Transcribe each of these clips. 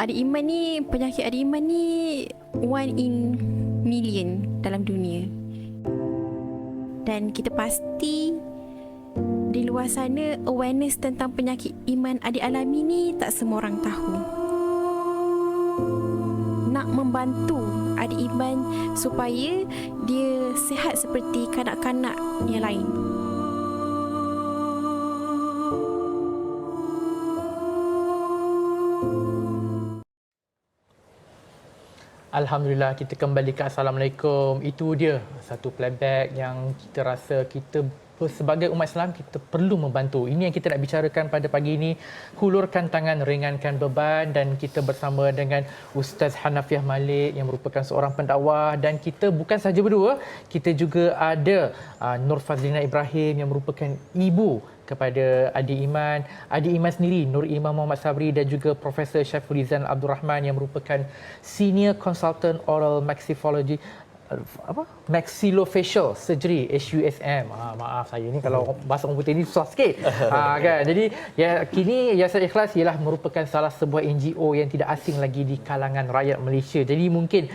Adik Iman ni, penyakit adik Iman ni one in million dalam dunia. Dan kita pasti di luar sana awareness tentang penyakit Iman adik alami ni tak semua orang tahu. Nak membantu adik Iman supaya dia sihat seperti kanak-kanak yang lain. Alhamdulillah, kita kembali ke Assalamualaikum. Itu dia satu playback yang kita rasa kita sebagai umat Islam kita perlu membantu. Ini yang kita nak bicarakan pada pagi ini. Hulurkan tangan, ringankan beban, dan kita bersama dengan Ustaz Hanafiah Malik yang merupakan seorang pendakwah, dan kita bukan sahaja berdua, kita juga ada Nur Fazlina Ibrahim yang merupakan ibu kepada adik Iman. Adik Iman sendiri, Nur Iman Muhammad Sabri, dan juga Profesor Syaifulizan Abdul Rahman yang merupakan Senior Consultant Oral Maxillofacial Surgery HUSM. Maaf saya ni kalau bahasa orang putih ni susah sikit. Kan? Jadi ya, kini Yayasan Ikhlas ialah merupakan salah sebuah NGO yang tidak asing lagi di kalangan rakyat Malaysia. Jadi mungkin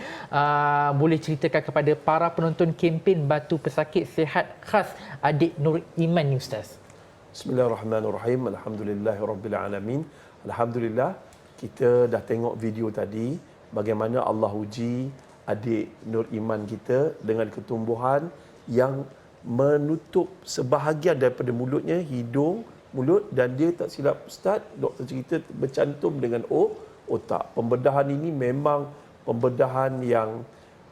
boleh ceritakan kepada para penonton kempen Batu Pesakit Sihat khas adik Nur Iman ni, Ustaz. Bismillahirrahmanirrahim. Alhamdulillahirabbil alamin. Alhamdulillah, kita dah tengok video tadi bagaimana Allah uji adik Nur Iman kita dengan ketumbuhan yang menutup sebahagian daripada mulutnya, hidung, mulut, dan dia tak silap Ustaz, doktor cerita bercantum dengan otak. Pembedahan ini memang pembedahan yang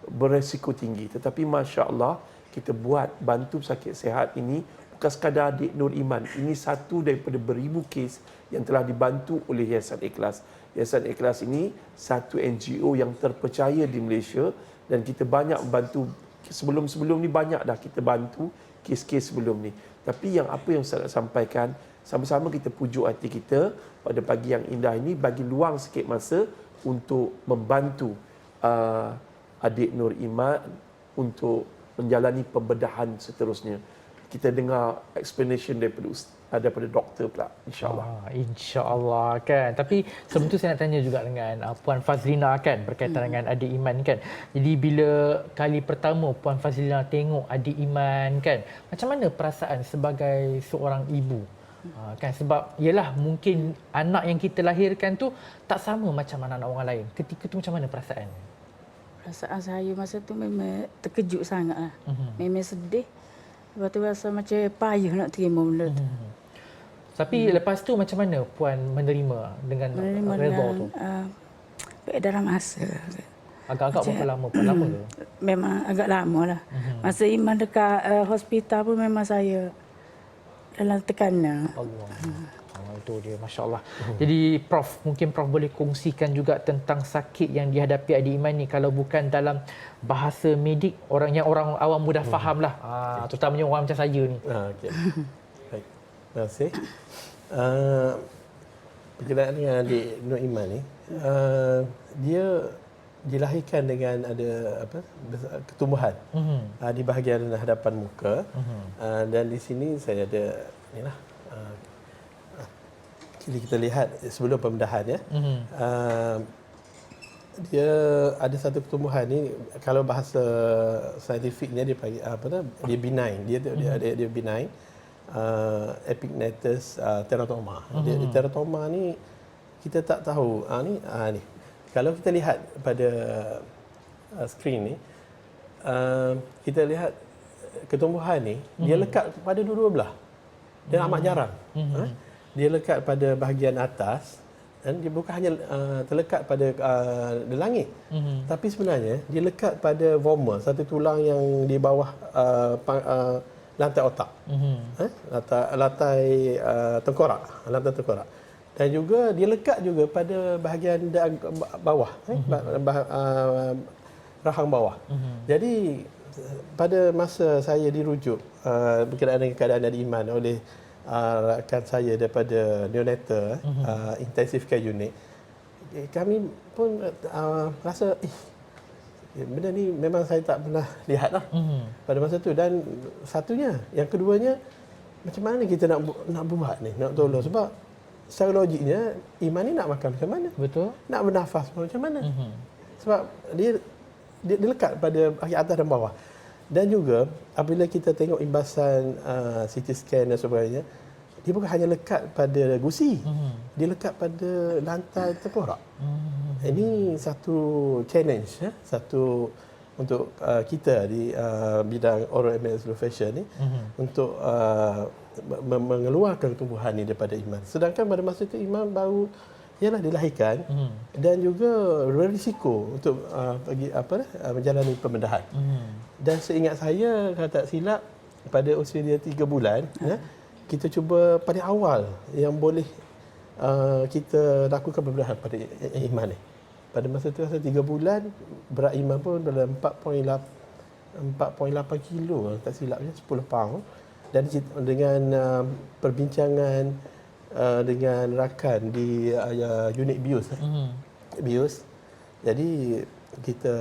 beresiko tinggi, tetapi Masya Allah kita buat bantu pesakit sihat ini bukan sekadar adik Nur Iman. Ini satu daripada beribu kes yang telah dibantu oleh Yayasan Ikhlas. Yayasan Ikhlas ini satu NGO yang terpercaya di Malaysia, dan kita banyak membantu. Sebelum-sebelum ni banyak dah kita bantu kes-kes sebelum ni. Tapi yang apa yang saya nak sampaikan, sama-sama kita pujuk hati kita pada pagi yang indah ini, bagi luang sikit masa untuk membantu adik Nur Iman untuk menjalani pembedahan seterusnya. Kita dengar explanation daripada doktor pula, insya-Allah. InsyaAllah kan. Tapi sebelum tu saya nak tanya juga dengan Puan Fazlina kan, berkaitan dengan adik Iman kan. Jadi bila kali pertama Puan Fazlina tengok adik Iman kan, macam mana perasaan sebagai seorang ibu? Kan, sebab yalah mungkin anak yang kita lahirkan tu tak sama macam anak-anak orang lain. Ketika tu macam mana perasaan? Perasaan saya masa tu memang terkejut sangatlah. Memang sedih. Lepas tu rasa macam payah nak terima benda tu. Tapi lepas tu macam mana Puan menerima dengan redha tu? Dalam masa. Agak-agak berapa lama? Puan lama ke? Memang agak lama lah. Masa Iman dekat hospital pun memang saya dalam tekanan. Allah. Itu dia, Masya Allah. Jadi Prof, mungkin Prof boleh kongsikan juga tentang sakit yang dihadapi adik Iman ni, kalau bukan dalam bahasa medik, orang awam mudah faham lah. Terutamanya orang macam saya ni. Okay. Baik. Terima kasih. Berkenaan dengan adik Nur Iman ni, dia dilahirkan dengan ada ketumbuhan di bahagian hadapan muka, dan di sini saya ada inilah. Jadi kita lihat sebelum pembedahan ya, dia ada satu ketumbuhan ni, kalau bahasa saintifiknya dia panggil dia benign, dia benign, epigenetus teratoma. Teratoma ni kita tak tahu ni kalau kita lihat pada skrin ni, kita lihat ketumbuhan ni dia lekat pada dua-dua belah, dan amat jarang. Dia lekat pada bahagian atas, dan dia bukan hanya terlekat pada langit, tapi sebenarnya dia lekat pada vomer, satu tulang yang di bawah lantai otak, lantai tengkorak, dan juga dia lekat juga pada bahagian bawah, rahang bawah. Jadi pada masa saya dirujuk berkenaan dengan keadaan adik Iman oleh rakan saya daripada neonatal intensive care unit, kami pun rasa benda ni memang saya tak pernah lihat lah pada masa tu. Dan satunya, yang keduanya, macam mana kita nak buat ni, nak tolong, sebab secara logiknya iman ni nak makan macam mana? Betul. Nak bernafas macam mana? Sebab dia lekat pada bahagian atas dan bawah. Dan juga apabila kita tengok imbasan CT scan dan sebagainya, dia bukan hanya lekat pada gusi. Dia lekat pada lantai tengkorak. Ini satu challenge, satu untuk kita di bidang oral and maxillofacial ni untuk mengeluarkan tumbuhan ni daripada iman. Sedangkan pada masa itu iman baru ialah dilahirkan dan juga berisiko untuk menjalani pembedahan. Dan seingat saya, kalau tak silap, pada usia dia 3 bulan, kita cuba paling awal yang boleh kita lakukan pembedahan pada iman ni. Pada masa itu rasa 3 bulan, berat iman pun dalam 4.8 kilo, tak silapnya 10 pound. Dan dengan perbincangan dengan rakan di unit BIUS. BIUS. Jadi kita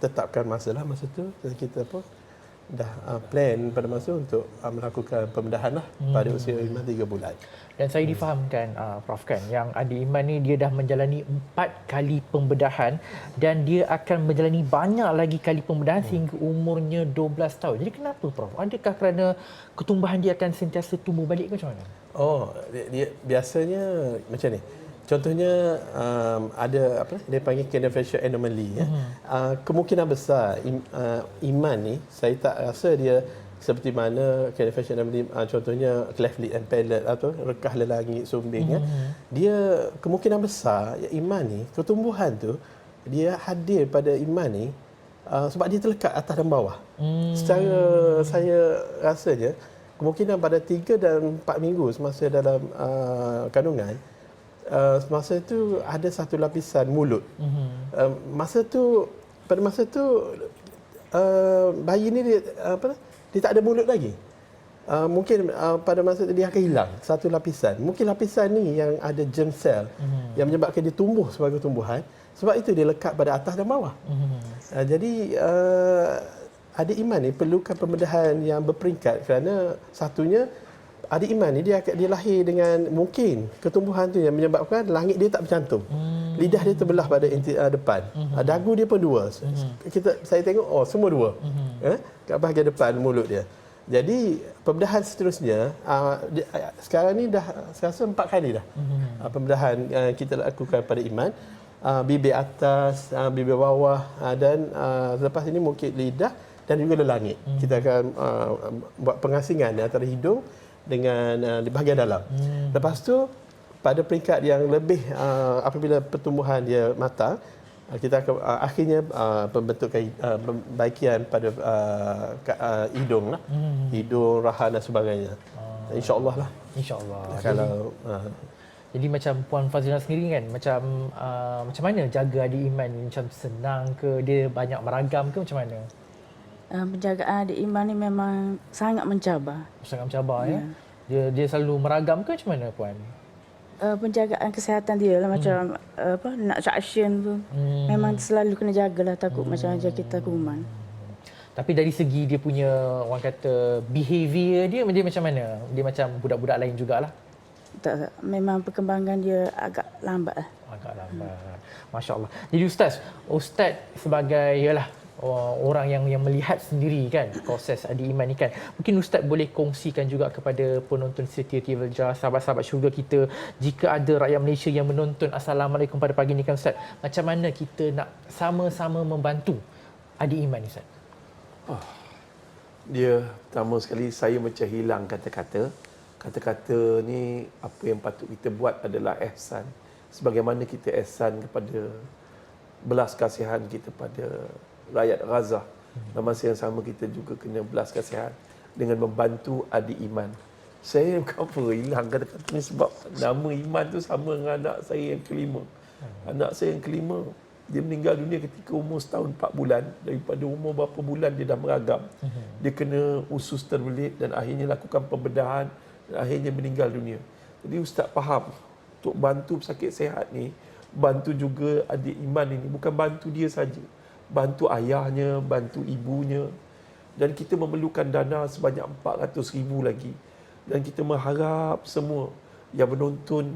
tetapkan masa tu dan kita pun dah plan pada masa untuk melakukan pembedahan lah pada usia iman 3 bulan. Dan saya difahamkan Prof kan, yang adik Iman ni dia dah menjalani 4 kali pembedahan dan dia akan menjalani banyak lagi kali pembedahan sehingga umurnya 12 tahun. Jadi kenapa Prof? Adakah kerana ketumbuhan dia akan sentiasa tumbuh balik ke macam mana? Oh, dia biasanya macam ni. Contohnya ada dia panggil craniofacial anomaly ya. Kemungkinan besar iman ni saya tak rasa dia seperti mana craniofacial anomaly, contohnya cleft lip and palate atau rekah lelangit sumbing ya. Dia kemungkinan besar iman ni, pertumbuhan tu dia hadir pada iman ni sebab dia terlekat atas dan bawah. Secara saya rasanya kemungkinan pada 3 dan 4 minggu semasa dalam kandungan, semasa itu ada satu lapisan mulut. Pada masa tu bayi ni dia tak ada mulut lagi. Mungkin pada masa itu dia akan hilang satu lapisan. Mungkin lapisan ni yang ada germ cell yang menyebabkan dia tumbuh sebagai tumbuhan. Sebab itu dia lekat pada atas dan bawah. Jadi adik iman ni perlukan pembedahan yang berperingkat kerana satunya adik iman ni dia lahir dengan mungkin ketumbuhan tu yang menyebabkan langit dia tak bercantum. Lidah dia terbelah pada depan. Dagu dia pun 2. Saya tengok semua 2. Kat bahagian depan mulut dia. Jadi pembedahan seterusnya sekarang ni dah saya rasa 4 kali dah. Pembedahan kita lakukan pada iman. Bibir atas, bibir bawah dan selepas ini mungkin lidah dan juga lelangit. Kita akan buat pengasingan antara hidung dengan di bahagian dalam. Lepas tu pada peringkat yang lebih apabila pertumbuhan dia matang, kita akan akhirnya pembentukan pembaikian pada hidung lah. Hidung, rahang dan sebagainya. InsyaAllah lah. InsyaAllah. Kalau jadi macam Puan Fazlina sendiri kan, macam mana jaga adik Iman ni? Macam senang ke, dia banyak meragam ke macam mana? Penjagaan adik Iman ni memang sangat mencabar. Sangat mencabar ya. Dia selalu meragam ke macam mana Puan? Penjagaan kesihatan dia lah macam nak suction tu memang selalu kena jagalah, takut macam aja kita kuman. Tapi dari segi dia punya orang kata behavior dia macam mana? Dia macam budak-budak lain jugalah. Tak, memang perkembangan dia agak lambat lah. Agak lambat. Masya-Allah. Jadi Ustaz sebagai orang yang melihat sendiri kan proses adik Iman ni kan. Mungkin Ustaz boleh kongsikan juga kepada penonton setia TV Jar, sahabat-sahabat syurga kita, jika ada rakyat Malaysia yang menonton, Assalamualaikum pada pagi ni kan Ustaz. Macam mana kita nak sama-sama membantu adik Iman ni Ustaz? Dia pertama sekali saya macam hilang kata-kata. Kata-kata ni apa yang patut kita buat adalah ihsan. Sebagaimana kita ihsan kepada belas kasihan kita pada rakyat Gaza. Dan masa yang sama kita juga kena belas kasihan dengan membantu adik Iman. Saya kenapa hilang kata-kata ni sebab nama Iman tu sama dengan anak saya yang kelima. Anak saya yang kelima, dia meninggal dunia ketika umur setahun 4 bulan. Daripada umur berapa bulan dia dah meragam. Dia kena usus terbelit dan akhirnya lakukan pembedahan dan akhirnya meninggal dunia. Jadi Ustaz faham, untuk bantu pesakit sihat ni, bantu juga adik Iman ini. Bukan bantu dia saja, bantu ayahnya, bantu ibunya. Dan kita memerlukan dana sebanyak 400,000 lagi. Dan kita mengharap semua yang menonton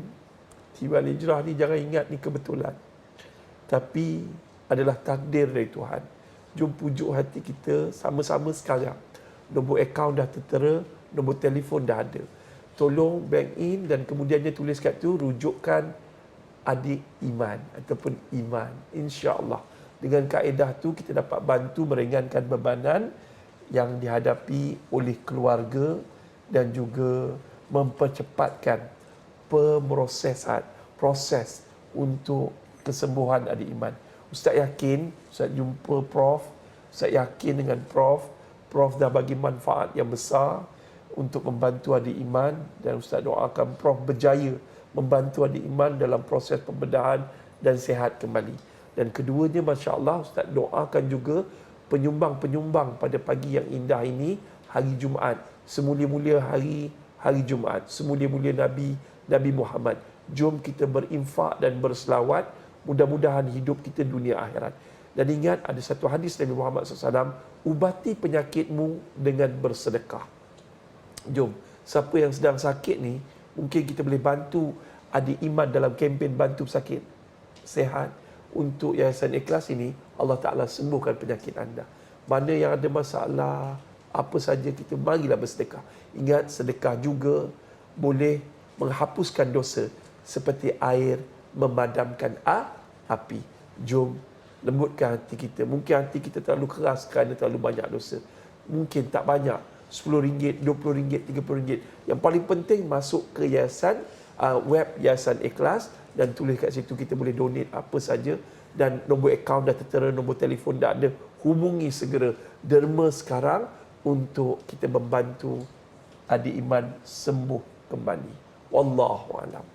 TV Al-Hijrah ni jangan ingat ni kebetulan. Tapi adalah takdir dari Tuhan. Jom pujuk hati kita sama-sama sekarang. Nombor akaun dah tertera, nombor telefon dah ada. Tolong bank in dan kemudiannya tulis kat tu rujukkan adik iman ataupun iman. InsyaAllah. Dengan kaedah tu kita dapat bantu meringankan bebanan yang dihadapi oleh keluarga dan juga mempercepatkan proses untuk kesembuhan adik iman. Ustaz yakin, Ustaz jumpa Prof, Ustaz yakin dengan Prof dah bagi manfaat yang besar untuk membantu adik iman dan Ustaz doakan Prof berjaya membantu adik iman dalam proses pembedahan dan sihat kembali. Dan keduanya, Masya Allah, Ustaz doakan juga penyumbang-penyumbang pada pagi yang indah ini, hari Jumaat. Semulia-mulia hari Jumaat. Semulia-mulia Nabi Muhammad. Jom kita berinfak dan berselawat. Mudah-mudahan hidup kita dunia akhirat. Dan ingat, ada satu hadis Nabi Muhammad SAW, ubati penyakitmu dengan bersedekah. Jom, siapa yang sedang sakit ni, mungkin kita boleh bantu adik iman dalam kempen bantu sakit sehat. Untuk Yayasan Ikhlas ini, Allah Ta'ala sembuhkan penyakit anda. Mana yang ada masalah, apa saja kita marilah bersedekah. Ingat, sedekah juga boleh menghapuskan dosa seperti air memadamkan api. Jom lembutkan hati kita. Mungkin hati kita terlalu keras kerana terlalu banyak dosa. Mungkin tak banyak, RM10, RM20, RM30. Yang paling penting masuk ke yayasan, web Yayasan Ikhlas dan tulis kat situ kita boleh donate apa saja dan nombor akaun dah tertera, nombor telefon dah ada. Hubungi segera, derma sekarang untuk kita membantu adik iman sembuh kembali. Wallahu a'lam.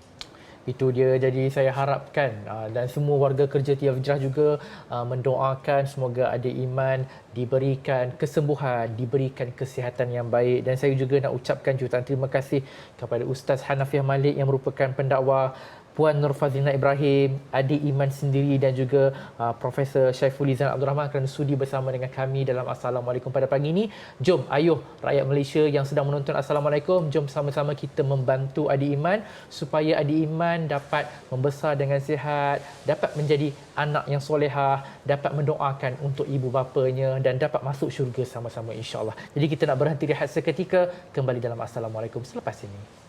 Itu dia, jadi saya harapkan dan semua warga kerja TV Al-Hijrah juga mendoakan semoga adik iman diberikan kesembuhan, diberikan kesihatan yang baik. Dan saya juga nak ucapkan jutaan terima kasih kepada Ustaz Hanafiah Malik yang merupakan pendakwa, Puan Nur Fazlina Ibrahim, adik iman sendiri dan juga Profesor Syaiful Izan Abdul Rahman kerana sudi bersama dengan kami dalam Assalamualaikum pada pagi ini. Jom, ayuh rakyat Malaysia yang sedang menonton Assalamualaikum, jom sama-sama kita membantu adik iman supaya adik iman dapat membesar dengan sihat, dapat menjadi anak yang solehah, dapat mendoakan untuk ibu bapanya dan dapat masuk syurga sama-sama insya-Allah. Jadi kita nak berhenti rehat seketika, kembali dalam Assalamualaikum selepas ini.